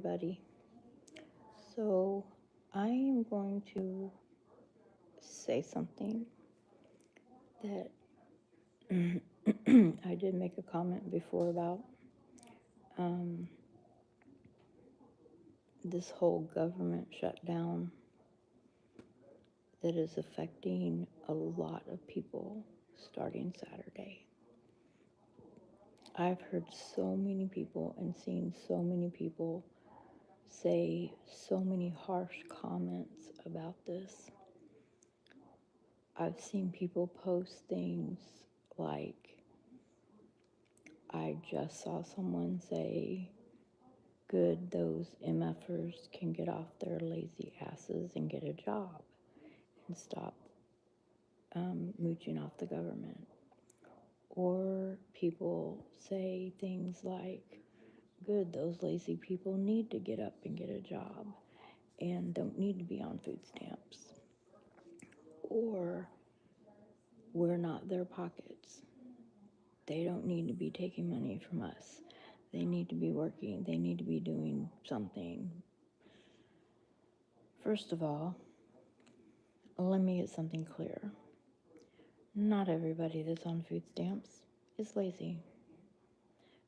everybody. So, I am going to say something that I did make a comment before about um, this whole government shutdown that is affecting a lot of people starting Saturday. I've heard so many people and seen so many people say so many harsh comments about this. I've seen people post things like, I just saw someone say, good, those MFers can get off their lazy asses and get a job and stop mooching off the government. Or people say things like, good, those lazy people need to get up and get a job and don't need to be on food stamps. Or we're not their pockets. They don't need to be taking money from us. They need to be working. They need to be doing something. First of all, let me get something clear. Not everybody that's on food stamps is lazy.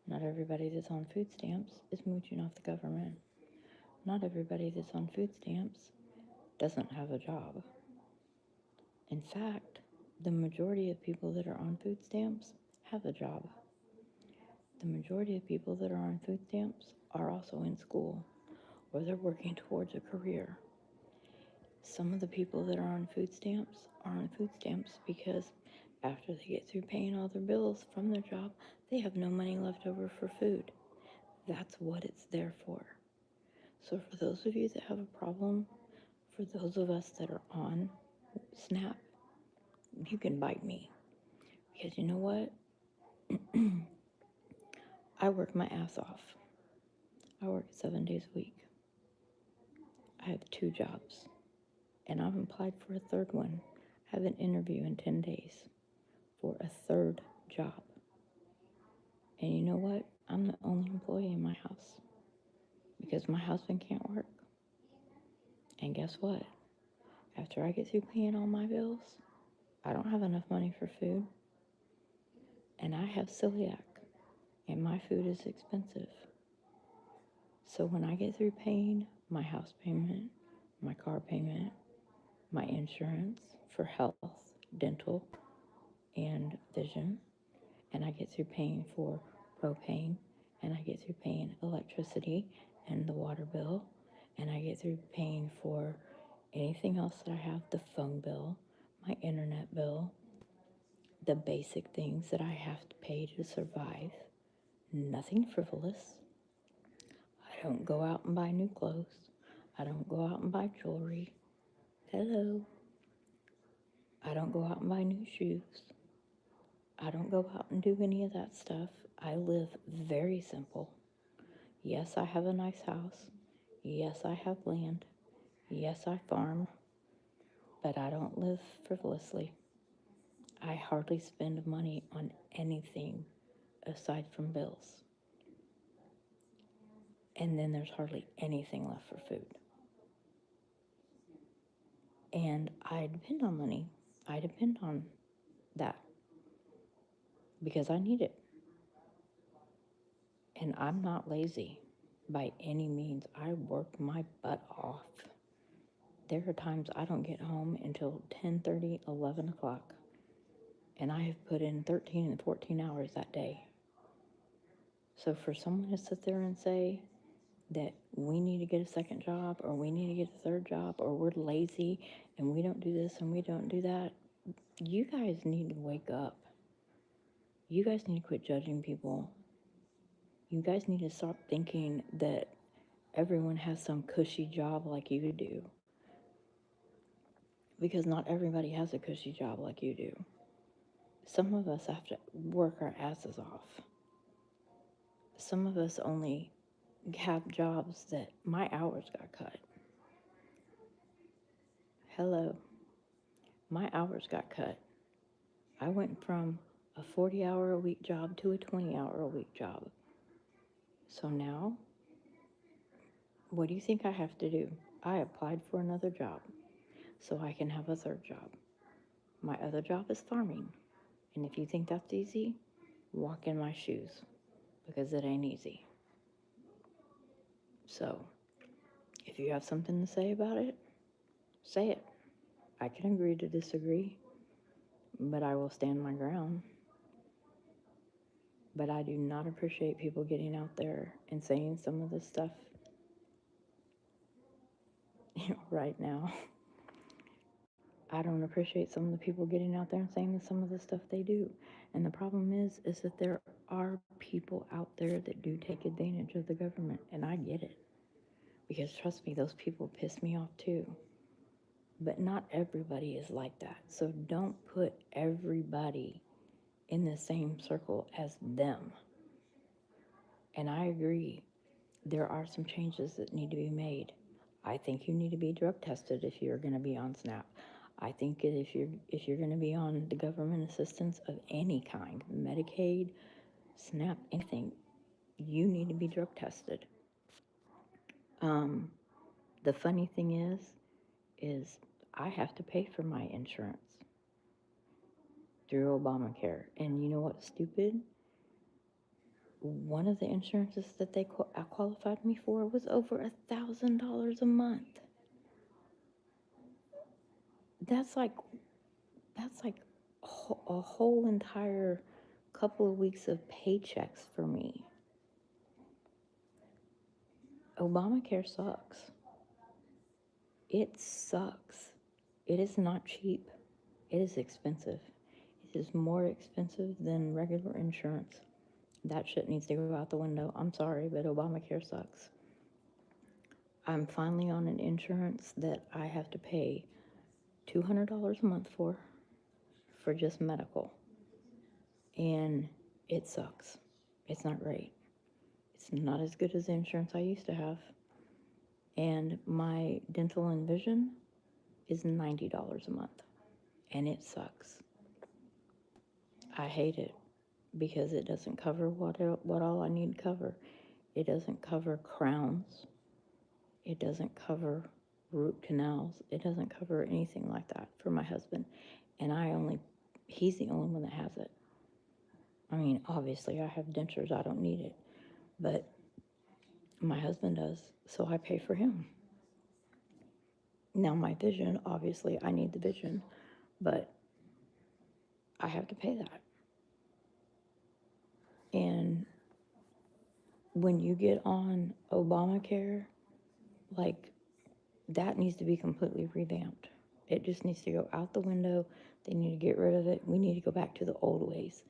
Not everybody that's on food stamps is mooching off the government. Not everybody that's on food stamps doesn't have a job. In fact, the majority of people that are on food stamps have a job. The majority of people that are on food stamps are also in school or they're working towards a career. Some of the people that are on food stamps are on food stamps because after they get through paying all their bills from their job, they have no money left over for food. That's what it's there for. So for those of you that have a problem, for those of us that are on SNAP, you can bite me. Because you know what? I work my ass off. I work 7 days a week. I have 2 jobs. And I've applied for a third one. I have an interview in 10 days for a third job. And you know what? I'm the only employee in my house because my husband can't work. And guess what? After I get through paying all my bills, I don't have enough money for food. And I have celiac, and my food is expensive. So when I get through paying my house payment, my car payment, my insurance for health, dental, and vision, and I get through paying for propane, and I get through paying electricity and the water bill, and I get through paying for anything else that I have, the phone bill, my internet bill, the basic things that I have to pay to survive. Nothing frivolous. I don't go out and buy new clothes. I don't go out and buy jewelry. Hello. I don't go out and buy new shoes. I don't go out and do any of that stuff. I live very simple. Yes, I have a nice house. Yes, I have land. Yes, I farm. But I don't live frivolously. I hardly spend money on anything aside from bills. And then there's hardly anything left for food. And I depend on money. I depend on that because I need it. And I'm not lazy by any means. I work my butt off. There are times I don't get home until 10:30, 11 o'clock. And I have put in 13 and 14 hours that day. So for someone to sit there and say that we need to get a second job or we need to get a third job or we're lazy and we don't do this and we don't do that, you guys need to wake up. You guys need to quit judging people. You guys need to stop thinking that everyone has some cushy job like you do. Because not everybody has a cushy job like you do. Some of us have to work our asses off. Some of us only have jobs that my hours got cut. Hello. My hours got cut. I went from a 40-hour-a-week job to a 20-hour-a-week job. So now What do you think I have to do? I applied for another job so I can have a third job. My other job is farming. And if you think that's easy, walk in my shoes because it ain't easy. So, if you have something to say about it, say it. I can agree to disagree, but I will stand my ground. But I do not appreciate people getting out there and saying some of this stuff right now. I don't appreciate some of the people getting out there and saying some of the stuff they do. And the problem is that there are people out there that do take advantage of the government, and I get it. Because trust me, those people piss me off too. But not everybody is like that. So don't put everybody in the same circle as them. And I agree, there are some changes that need to be made. I think you need to be drug tested if you're going to be on SNAP. I think that if you're going to be on the government assistance of any kind, Medicaid, SNAP, anything, you need to be drug tested. The funny thing is I have to pay for my insurance through Obamacare. And you know what's stupid? One of the insurances that they qualified me for was over $1,000 a month. That's like a whole entire couple of weeks of paychecks for me. Obamacare sucks. It sucks. It is not cheap. It is expensive. It is more expensive than regular insurance. That shit needs to go out the window. I'm sorry, but Obamacare sucks. I'm finally on an insurance that I have to pay $200 a month for just medical. And it sucks. It's not great. It's not as good as the insurance I used to have. And my dental and vision is $90 a month. And it sucks. I hate it because it doesn't cover what all I need to cover. It doesn't cover crowns. It doesn't cover root canals. It doesn't cover anything like that for my husband. And he's the only one that has it. I mean, obviously I have dentures. I don't need it. But my husband does, so I pay for him. Now my vision, obviously I need the vision, but I have to pay that. And when you get on Obamacare, like, that needs to be completely revamped. It just needs to go out the window. They need to get rid of it. We need to go back to the old ways.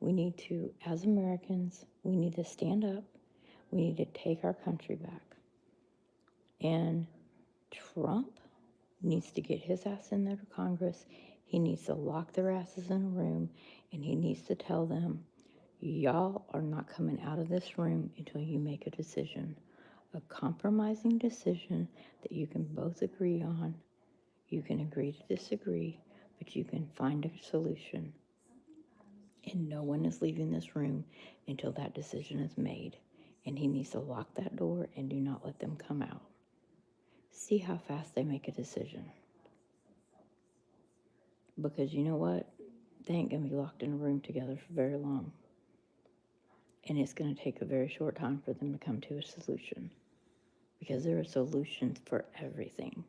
We need to, as Americans, we need to stand up. We need to take our country back. And Trump needs to get his ass in there to Congress. He needs to lock their asses in a room, and he needs to tell them, y'all are not coming out of this room until you make a decision. A compromising decision that you can both agree on. You can agree to disagree, but you can find a solution. And no one is leaving this room until that decision is made. And he needs to lock that door and do not let them come out. See how fast they make a decision. Because you know what? They ain't going to be locked in a room together for very long. And it's going to take a very short time for them to come to a solution. Because there are solutions for everything.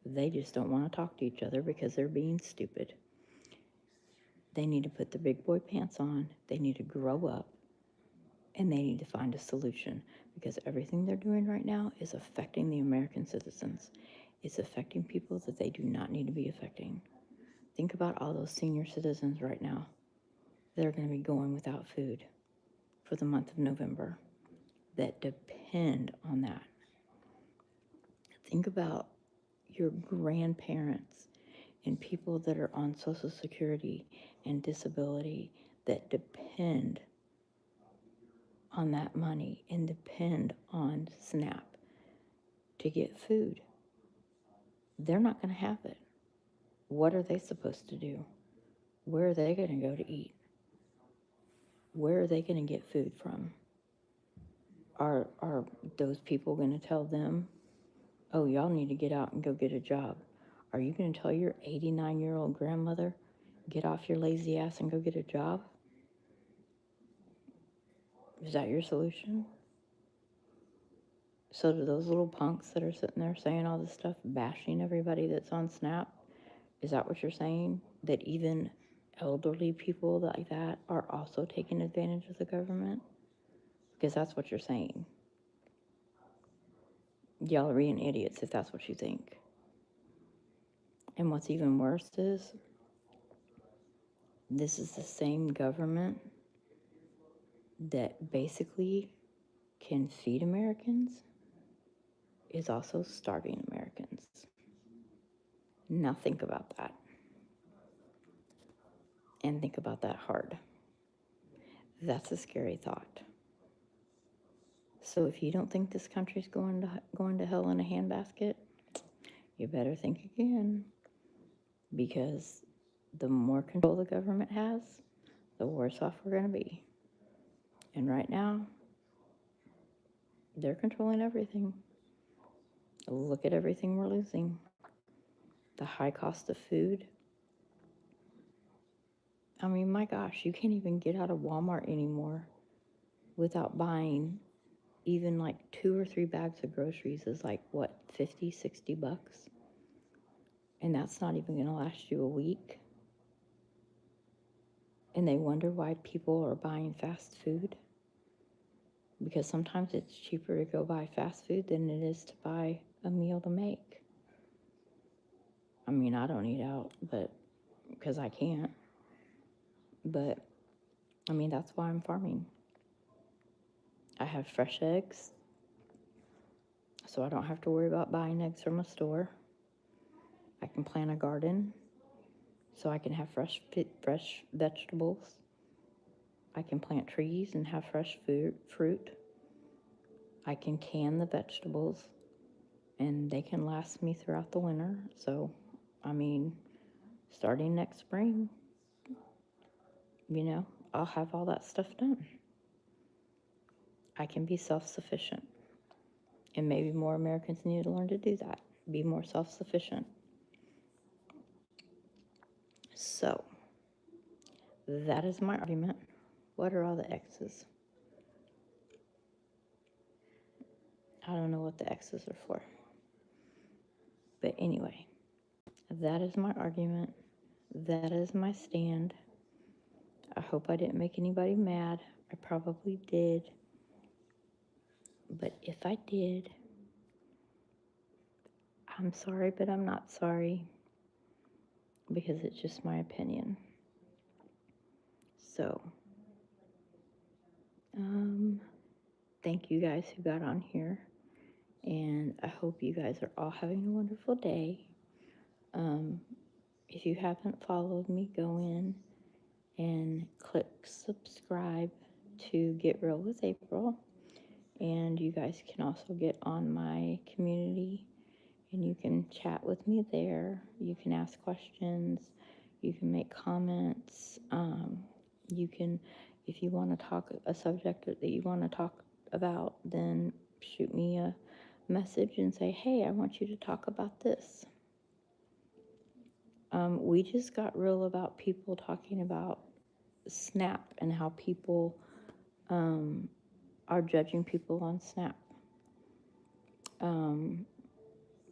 They just don't want to talk to each other because they're being stupid. They need to put the big boy pants on. They need to grow up. And they need to find a solution. Because everything they're doing right now is affecting the American citizens. It's affecting people that they do not need to be affecting. Think about all those senior citizens right now that are going to be going without food for the month of November that depend on that. Think about your grandparents and people that are on Social Security and disability that depend on that money and depend on SNAP to get food. They're not going to have it. What are they supposed to do? Where are they going to go to eat? Where are they going to get food from? Are those people going to tell them, oh, y'all need to get out and go get a job? Are you going to tell your 89-year-old grandmother, get off your lazy ass and go get a job? Is that your solution? So do those little punks that are sitting there saying all this stuff, bashing everybody that's on Snap, is that what you're saying? That even elderly people like that are also taking advantage of the government? Because that's what you're saying. Y'all are being idiots if that's what you think. And what's even worse is, this is the same government that basically can feed Americans, is also starving Americans. Now think about that. And think about that hard. That's a scary thought. So if you don't think this country's going to hell in a handbasket, you better think again. Because the more control the government has, the worse off we're going to be. And right now, they're controlling everything. Look at everything we're losing. The high cost of food. I mean, my gosh, you can't even get out of Walmart anymore without buying even like 2 or 3 bags of groceries is like, what, 50, 60 bucks? And that's not even going to last you a week. And they wonder why people are buying fast food. Because sometimes it's cheaper to go buy fast food than it is to buy a meal to make. I mean, I don't eat out, but because I can't. But, I mean, that's why I'm farming. I have fresh eggs, so I don't have to worry about buying eggs from a store. I can plant a garden, so I can have fresh vegetables. I can plant trees and have fresh fruit. I can can the vegetables, and they can last me throughout the winter. So, I mean, starting next spring, I'll have all that stuff done. I can be self-sufficient. And maybe more Americans need to learn to do that. Be more self-sufficient. So, that is my argument. What are all the X's? I don't know what the X's are for. But anyway, that is my argument. That is my stand. I hope I didn't make anybody mad. I probably did. But if I did, I'm sorry, but I'm not sorry. Because it's just my opinion. So, thank you guys who got on here. And I hope you guys are all having a wonderful day. If you haven't followed me, go in and click subscribe to Get Real with April. And you guys can also get on my community and you can chat with me there. You can ask questions. You can make comments. You can, if you want to talk a subject that you want to talk about, then shoot me a message and say, hey, I want you to talk about this. We just got real about people talking about Snap and how people are judging people on Snap.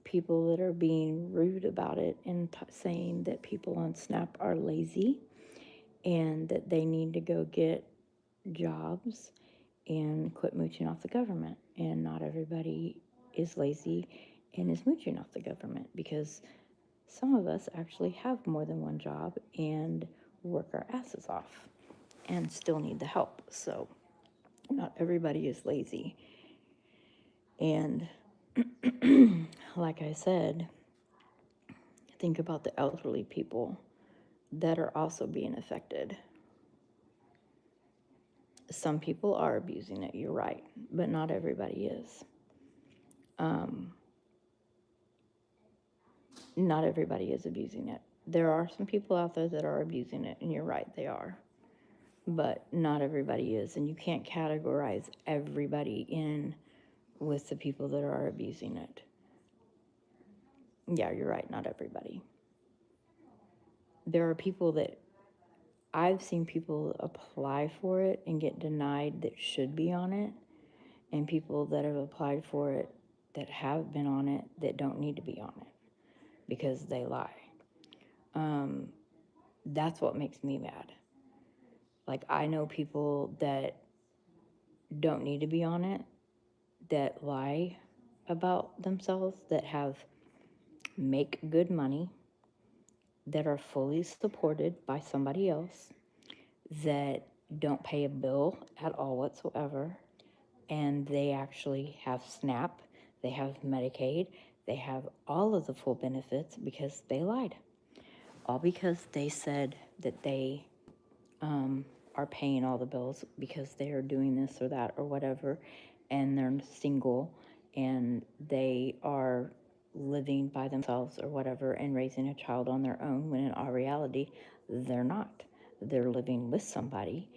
People that are being rude about it and saying that people on Snap are lazy and that they need to go get jobs and quit mooching off the government. And not everybody is lazy and is mooching off the government, because some of us actually have more than one job and work our asses off and still need the help. So not everybody is lazy. And like I said, think about the elderly people that are also being affected. Some people are abusing it, you're right, but not everybody is. Not everybody is abusing it. There are some people out there that are abusing it, and you're right, they are. but not everybody is. And you can't categorize everybody in with the people that are abusing it. Yeah, you're right, not everybody. There are people that I've seen people apply for it and get denied that should be on it, and people that have applied for it that have been on it that don't need to be on it because they lie. That's what makes me mad. Like, I know people that don't need to be on it, that lie about themselves, that make good money, that are fully supported by somebody else, that don't pay a bill at all whatsoever, and they actually have SNAP, they have Medicaid, they have all of the full benefits because they lied. All because they said that they are paying all the bills because they are doing this or that or whatever, and they're single and they are living by themselves or whatever and raising a child on their own, when in all reality, they're not. They're living with somebody,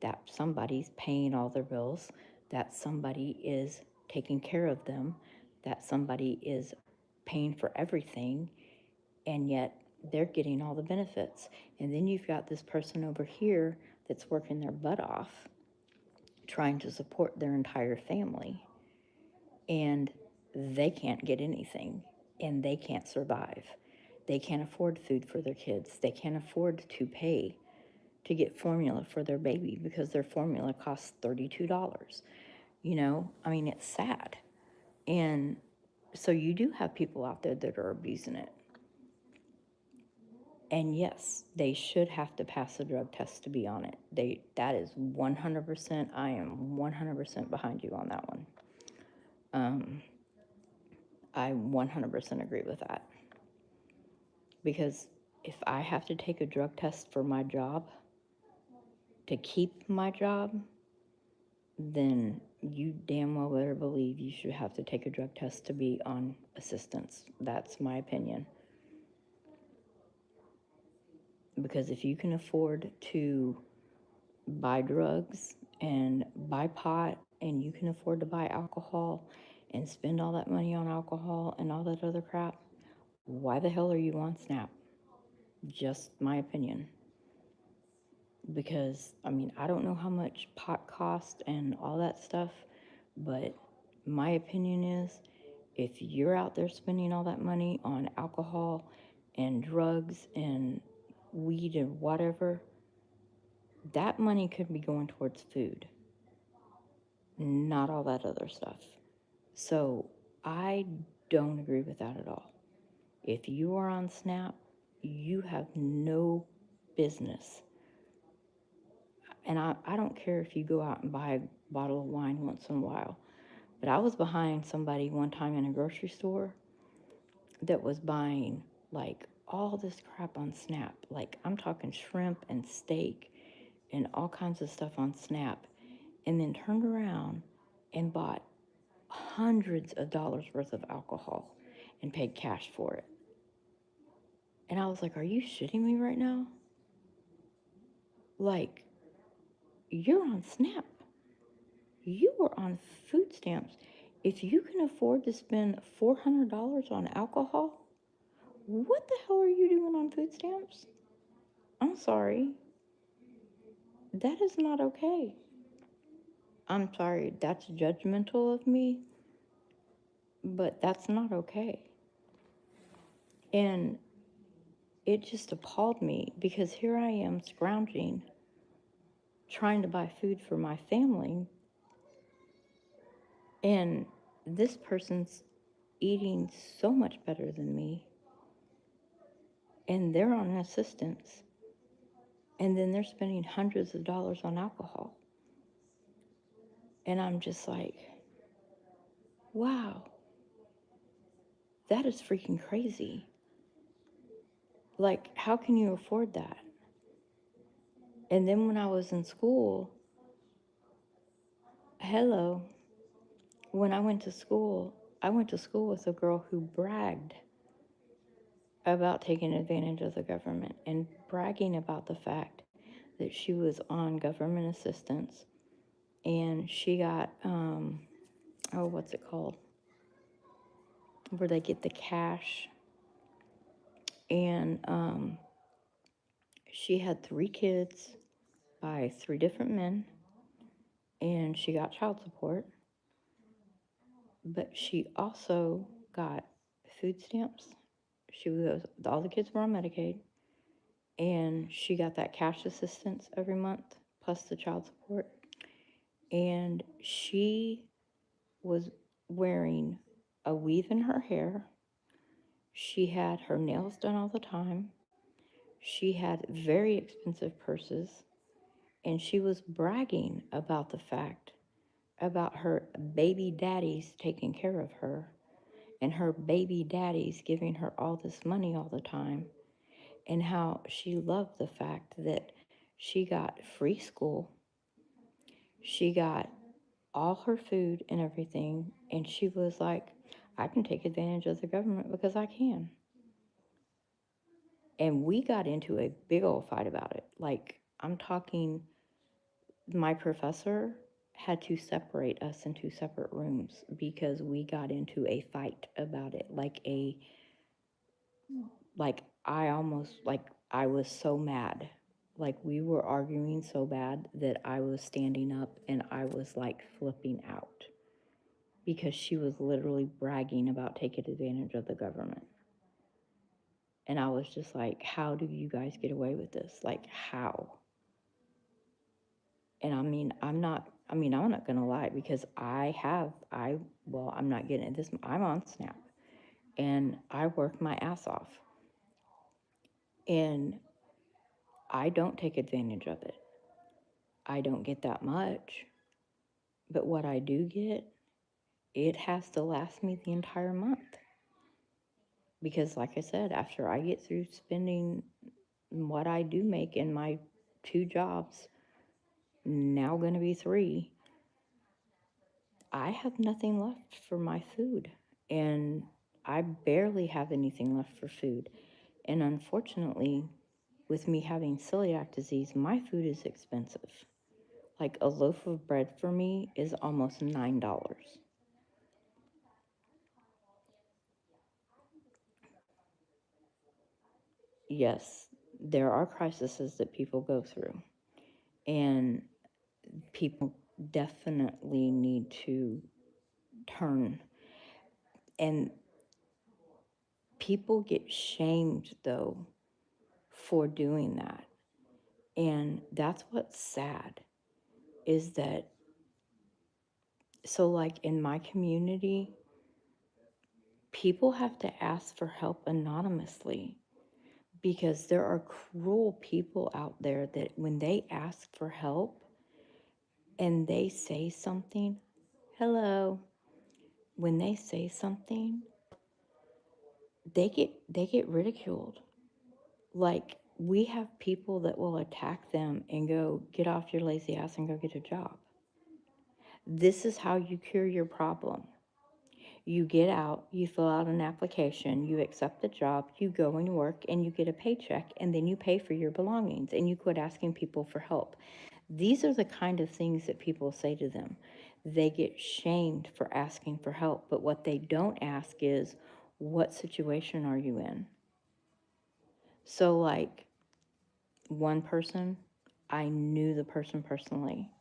that somebody's paying all their bills, that somebody is taking care of them, that somebody is paying for everything, and yet they're getting all the benefits. And then you've got this person over here that's working their butt off trying to support their entire family, and they can't get anything, and they can't survive. They can't afford food for their kids. They can't afford to pay to get formula for their baby because their formula costs $32. I mean, it's sad. And so you do have people out there that are abusing it. And yes, they should have to pass a drug test to be on it. That is 100%. I am 100% behind you on that one. I 100% agree with that. Because if I have to take a drug test for my job, to keep my job, then you damn well better believe you should have to take a drug test to be on assistance. That's my opinion. Because if you can afford to buy drugs and buy pot, and you can afford to buy alcohol and spend all that money on alcohol and all that other crap, why the hell are you on SNAP? Just my opinion. Because, I mean, I don't know how much pot cost and all that stuff, but my opinion is, if you're out there spending all that money on alcohol and drugs and weed and whatever, that money could be going towards food, not all that other stuff. So I don't agree with that at all. If you are on SNAP, you have no business. And I don't care if you go out and buy a bottle of wine once in a while. But I was behind somebody one time in a grocery store that was buying like all this crap on SNAP. Like, I'm talking shrimp and steak and all kinds of stuff on SNAP. And then turned around and bought hundreds of dollars worth of alcohol and paid cash for it. And I was like, are you shitting me right now? Like, you're on SNAP. You are on food stamps. If you can afford to spend $400 on alcohol, what the hell are you doing on food stamps? I'm sorry. That is not okay. I'm sorry, that's judgmental of me, but that's not okay. And it just appalled me, because here I am scrounging, trying to buy food for my family, and this person's eating so much better than me, and they're on assistance, and then they're spending hundreds of dollars on alcohol. And I'm just like, wow, that is freaking crazy. Like, how can you afford that? And then when I was in school, hello, when I went to school with a girl who bragged about taking advantage of the government and bragging about the fact that she was on government assistance, and she got, what's it called? Where they get the cash. And she had 3 kids by 3 different men, and she got child support. But she also got food stamps. All the kids were on Medicaid, and she got that cash assistance every month, plus the child support. And she was wearing a weave in her hair. She had her nails done all the time. She had very expensive purses. And she was bragging about the fact about her baby daddies taking care of her, and her baby daddies giving her all this money all the time, and how she loved the fact that she got free school, she got all her food and everything, and she was like, I can take advantage of the government because I can. And we got into a big old fight about it. Like, I'm talking, my professor had to separate us into separate rooms because we got into a fight about it. I was so mad. Like, we were arguing so bad that I was standing up and I was like flipping out because she was literally bragging about taking advantage of the government. And I was just like, how do you guys get away with this? Like, how? And I'm not gonna lie, because I'm not getting it this, I'm on Snap, and I work my ass off, and I don't take advantage of it. I don't get that much, but what I do get, it has to last me the entire month. Because like I said, after I get through spending what I do make in my 2 jobs, now gonna be 3, I have nothing left for my food, and I barely have anything left for food. And unfortunately, with me having celiac disease, my food is expensive. Like, a loaf of bread for me is almost $9. Yes, there are crises that people go through, and people definitely need to turn. And people get shamed, though, for doing that. And that's what's sad, is that, so like in my community, people have to ask for help anonymously, because there are cruel people out there that when they ask for help and they say something, hello, when they say something, they get ridiculed. Like, we have people that will attack them and go, get off your lazy ass and go get a job. This is how you cure your problem. You get out, you fill out an application, you accept the job, you go and work, and you get a paycheck, and then you pay for your belongings, and you quit asking people for help. These are the kind of things that people say to them. They get shamed for asking for help, but what they don't ask is, what situation are you in? So, like, one person, I knew the person personally.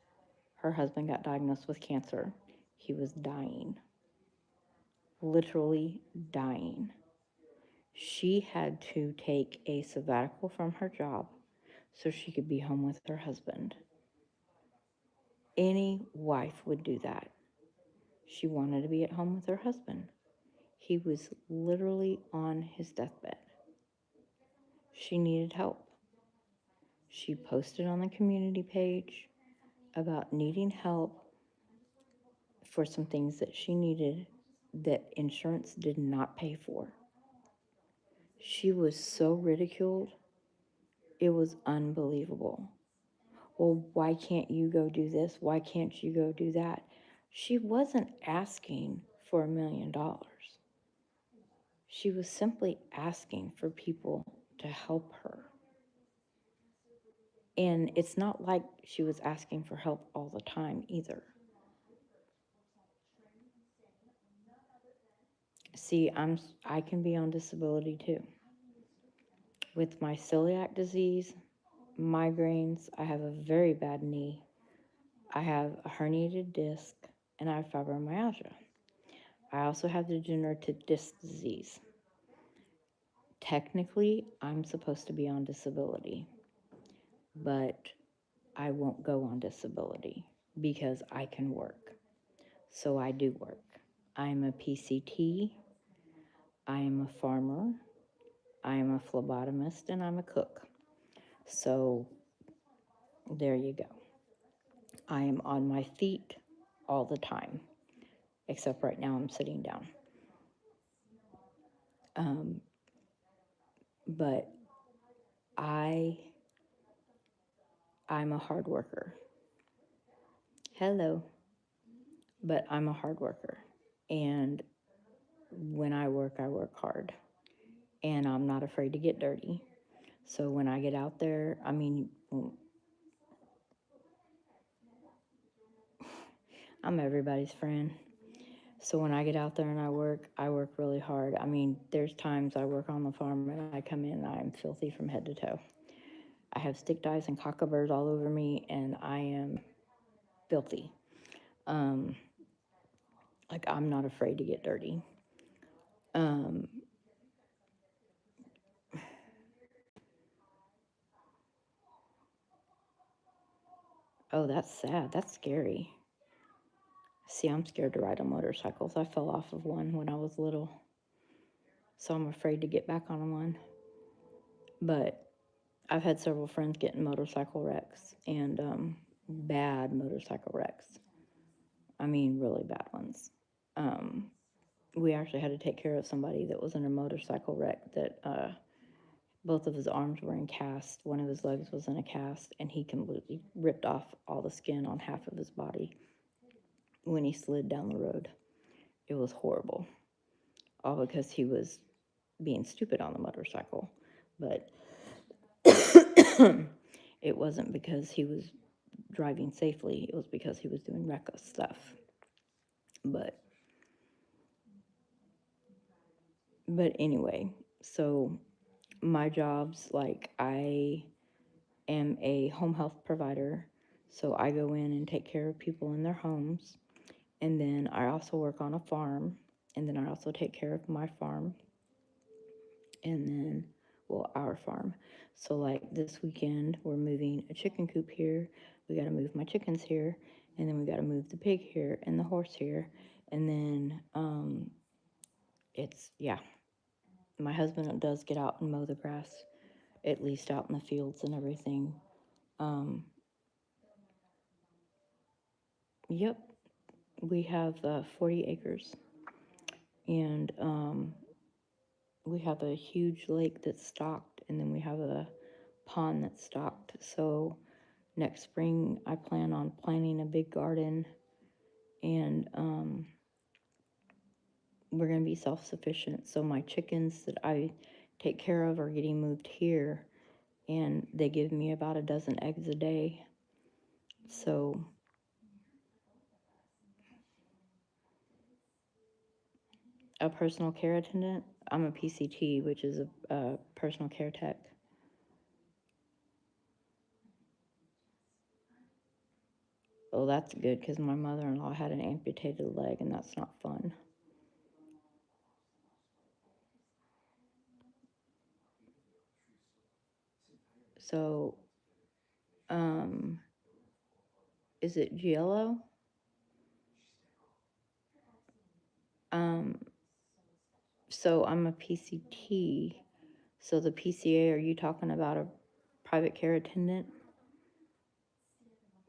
Her husband got diagnosed with cancer. He was dying, literally dying. She had to take a sabbatical from her job so she could be home with her husband. Any wife would do that. She wanted to be at home with her husband. He was literally on his deathbed. She needed help. She posted on the community page about needing help for some things that she needed that insurance did not pay for. She was so ridiculed, it was unbelievable. Well, why can't you go do this? Why can't you go do that? She wasn't asking for $1 million. She was simply asking for people to help her. And it's not like she was asking for help all the time either. See, I can be on disability too. With my celiac disease, migraines, I have a very bad knee. I have a herniated disc and I have fibromyalgia. I also have degenerative disc disease. Technically, I'm supposed to be on disability, but I won't go on disability because I can work. So I do work. I'm a PCT, I am a farmer, I am a phlebotomist, and I'm a cook. So there you go. I am on my feet all the time, except right now I'm sitting down. But I'm a hard worker. Hello. But I'm a hard worker. And when I work hard. And I'm not afraid to get dirty. So when I get out there, I'm everybody's friend. So when I get out there and I work really hard. There's times I work on the farm and I come in and I'm filthy from head to toe. I have stick dyes and cockaburs all over me and I am filthy. Like I'm not afraid to get dirty. Oh, that's sad. That's scary. See, I'm scared to ride on motorcycles. I fell off of one when I was little. So I'm afraid to get back on one. But I've had several friends get in motorcycle wrecks and bad motorcycle wrecks. Really bad ones. We actually had to take care of somebody that was in a motorcycle wreck that both of his arms were in cast. One of his legs was in a cast, and he completely ripped off all the skin on half of his body when he slid down the road. It was horrible. All because he was being stupid on the motorcycle. But it wasn't because he was driving safely. It was because he was doing reckless stuff. But anyway, so my job's like I am a home health provider. So I go in and take care of people in their homes. And then I also work on a farm. And then I also take care of my farm. And then, our farm. So like this weekend, we're moving a chicken coop here. We got to move my chickens here. And then we got to move the pig here and the horse here. And then my husband does get out and mow the grass, at least out in the fields and everything. Yep, we have 40 acres. And we have a huge lake that's stocked, and then we have a pond that's stocked. So next spring, I plan on planting a big garden, and we're going to be self-sufficient. So my chickens that I take care of are getting moved here, and they give me about a dozen eggs a day. So a personal care attendant, I'm a PCT, which is a personal care tech. Well, that's good because my mother-in-law had an amputated leg, and that's not fun. So, is it GLO? So I'm a PCT. So the PCA, are you talking about a private care attendant?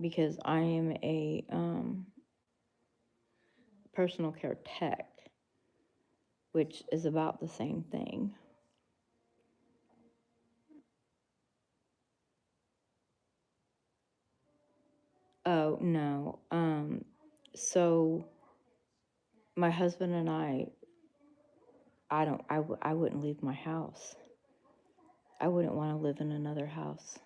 Because I am a personal care tech, which is about the same thing. Oh, no. So my husband and I wouldn't leave my house. I wouldn't want to live in another house.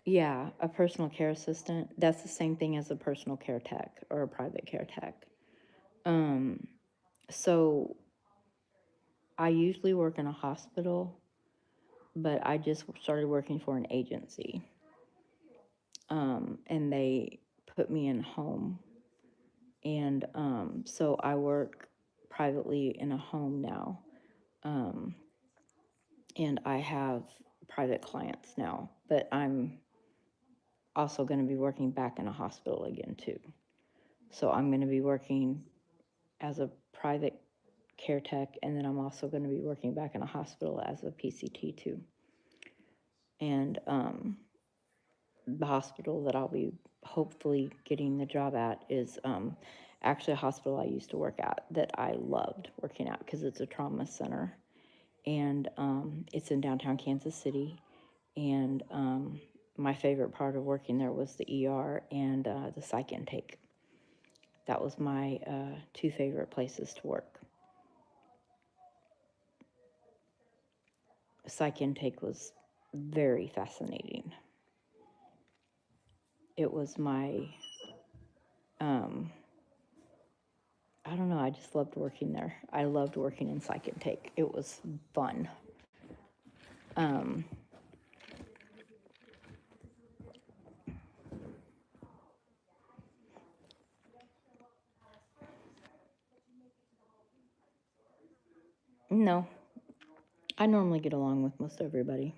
Yeah, a personal care assistant. That's the same thing as a personal care tech or a private care tech. So I usually work in a hospital, but I just started working for an agency. And they put me in home. And so I work privately in a home now. And I have private clients now, but I'm also going to be working back in a hospital again too. So I'm going to be working as a private care tech, and then I'm also going to be working back in a hospital as a PCT too. And the hospital that I'll be hopefully getting the job at is actually a hospital I used to work at that I loved working at because it's a trauma center. And it's in downtown Kansas City. And my favorite part of working there was the ER and the psych intake. That was my two favorite places to work. Psych intake was very fascinating. It was my, I don't know, I just loved working there. I loved working in psych intake. It was fun. No, I normally get along with most everybody.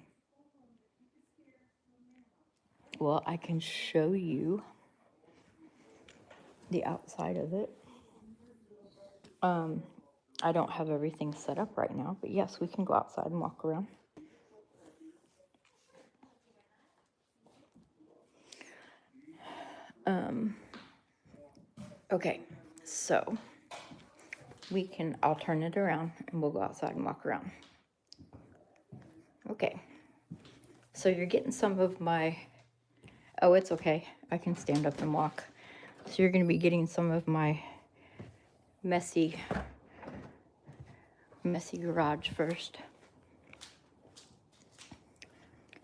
Well, I can show you the outside of it. I don't have everything set up right now, but yes, we can go outside and walk around. Okay, so I'll turn it around and we'll go outside and walk around. Okay, so you're getting some of my, oh, it's okay. I can stand up and walk. So you're going to be getting some of my messy garage first.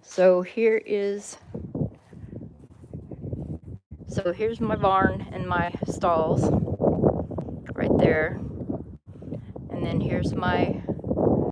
So here's my barn and my stalls right there. And then here's my